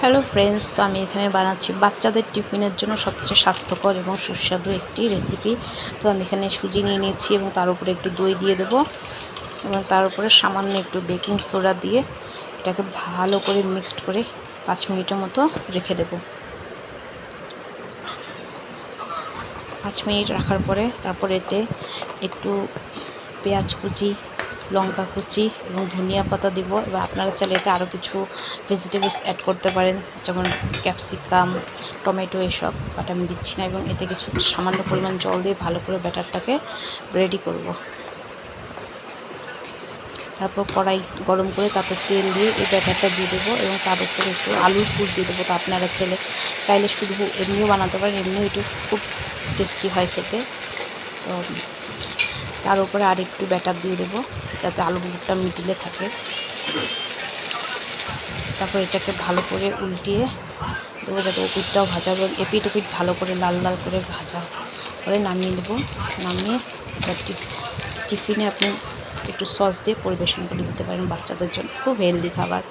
Hello friends, তো আমি এখানে বানাচ্ছি বাচ্চাদের টিফিনের জন্য সবচেয়ে স্বাস্থ্যকর এবং সুস্বাদু একটি রেসিপি। তো আমি এখানে সুজি নিয়ে নিচ্ছি এবং তার উপরে একটু দই দিয়ে দেবো এবং তার উপরে সামান্য একটু বেকিং সোডা দিয়ে এটাকে ভালো করে মিক্সড করে 5 মিনিটের মতো রেখে দেবো। 5 মিনিট রাখার পরে তারপর এতে একটু পেঁয়াজ কুচি, লঙ্কা কুচি এবং ধনিয়া পাতা দিব। এবার আপনারা চাইলে এতে আরও কিছু ভেজিটেবলস অ্যাড করতে পারেন, যেমন ক্যাপসিকাম, টমেটো, এসব, বাট আমি দিচ্ছি না। এবং এতে কিছু সামান্য পরিমাণ জল দিয়ে ভালো করে ব্যাটারটাকে রেডি করব। তারপর কড়াই গরম করে তারপর তেল দিয়ে এই ব্যাটারটা দিয়ে দেবো এবং তার উপরে একটু আলুর পুর দিয়ে দেবো। তো আপনারা চাইলে শুধু এমনিও বানাতে পারেন, এমনিও একটু খুব টেস্টি হয় খেতে। তো তার উপরে আর একটু ব্যাটার দিয়ে দেবো যাতে আলুগুলোটা মিডিলে থাকে। তারপর এটাকে ভালো করে উল্টিয়ে দেবো যাতে ওপিটটাও ভাজা হবে। এপিট ওপিট ভালো করে লাল লাল করে ভাজা করে নামিয়ে দেবো। নামিয়ে টিফিনে আপনি একটু সস দিয়ে পরিবেশন করে দিতে পারেন বাচ্চাদের জন্য। খুব হেলদি খাবার।